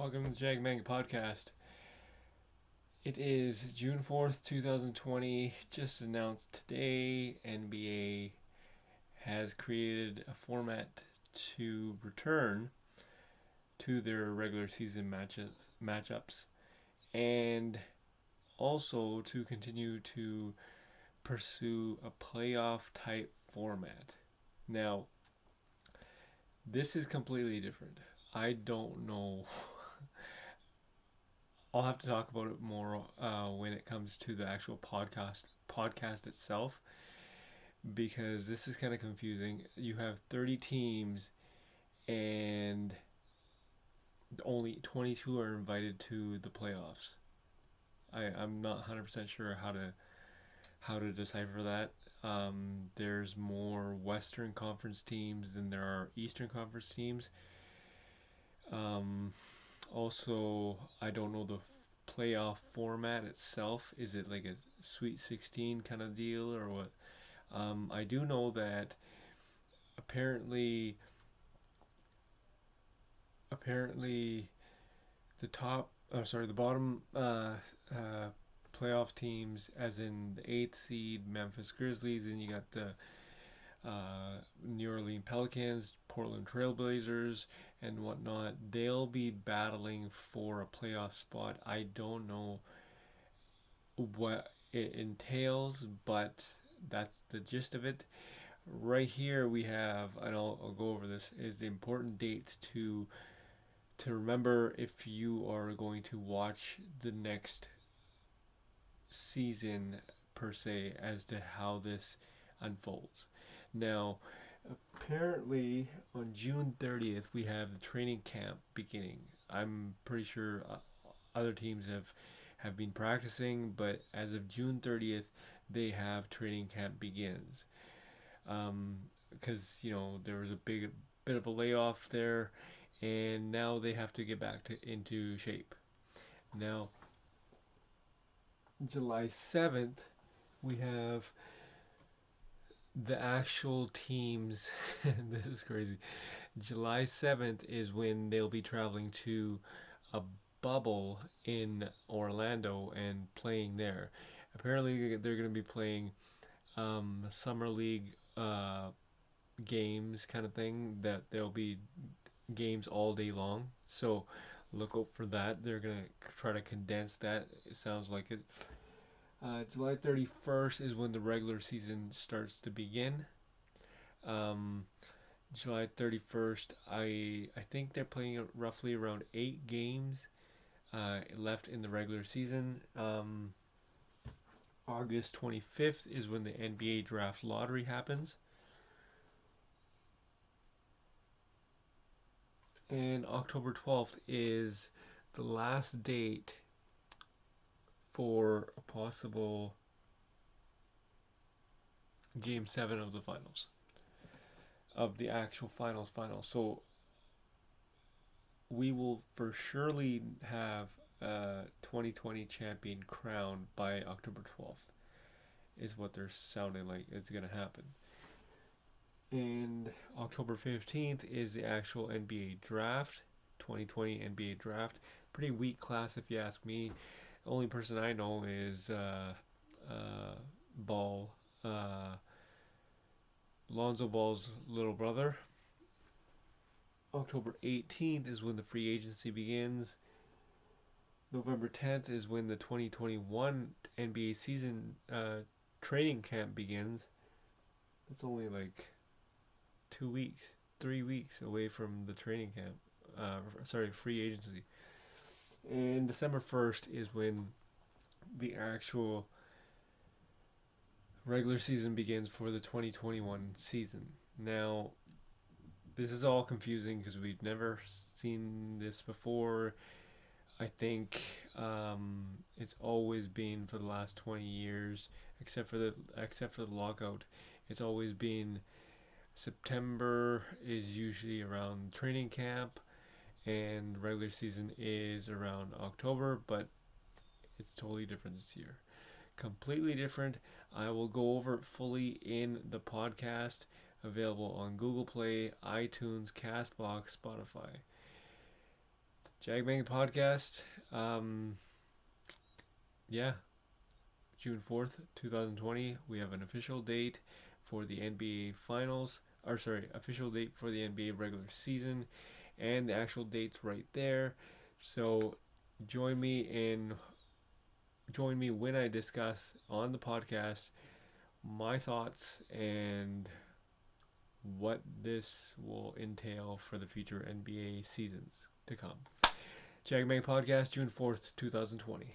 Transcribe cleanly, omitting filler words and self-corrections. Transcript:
Welcome to the Jag Manga Podcast. It is June 4th, 2020. Just announced today, NBA has created a format to return to their regular season matchups and also to continue to pursue a playoff type format. Now, this is completely different. I don't know. I'll have to talk about it more when it comes to the actual podcast itself, because this is kind of confusing. You have 30 teams and only 22 are invited to the playoffs. I'm not 100% sure how to decipher that. There's more Western Conference teams than there are Eastern Conference teams. Also, I don't know the playoff format itself. Is it like a Sweet 16 kind of deal or what? I do know that apparently the bottom playoff teams, as in the eighth seed Memphis Grizzlies, and you got the New Orleans Pelicans, Portland Trailblazers, and whatnot. They'll be battling for a playoff spot. I don't know what it entails, but that's the gist of it. Right here we have, and I'll go over this, is the important dates to remember if you are going to watch the next season per se, as to how this unfolds. Now, apparently on June 30th we have the training camp beginning. I'm pretty sure other teams have been practicing, but as of June 30th they have training camp begins. Because there was a bit of a layoff there, and now they have to get back into shape. Now, July 7th, we have the actual teams. This is crazy. July 7th is when they'll be traveling to a bubble in Orlando and playing there. Apparently, they're going to be playing summer league games kind of thing, that there'll be games all day long. So look out for that. They're going to try to condense that. It sounds like it. July 31st is when the regular season starts to begin. July 31st, I think they're playing roughly around 8 games left in the regular season. August 25th is when the NBA draft lottery happens. And October 12th is the last date for a possible Game 7 of the finals. Of the actual finals. So we will for surely have a 2020 champion crowned by October 12th, is what they're sounding like it's going to happen. And October 15th is the actual NBA draft, 2020 NBA draft. Pretty weak class if you ask me. The only person I know is Ball, Lonzo Ball's little brother. October 18th is when the free agency begins. November 10th is when the 2021 NBA season training camp begins. It's only like 2 weeks, 3 weeks away from the training camp. Free agency. And December 1st is when the actual regular season begins for the 2021 season. Now, this is all confusing because we've never seen this before. I think it's always been, for the last 20 years, except for the lockout, it's always been September is usually around training camp, and regular season is around October, but it's totally different this year. Completely different. I will go over it fully in the podcast, available on Google Play, iTunes, Castbox, Spotify. Jagbang Podcast. Um, yeah, June 4th, 2020. We have an official date for the NBA Finals. Or, sorry, official date for the NBA regular season. And the actual date's right there. So join me in. Join me when I discuss on the podcast my thoughts and what this will entail for the future NBA seasons to come. Jagbang Podcast, June 4th, 2020.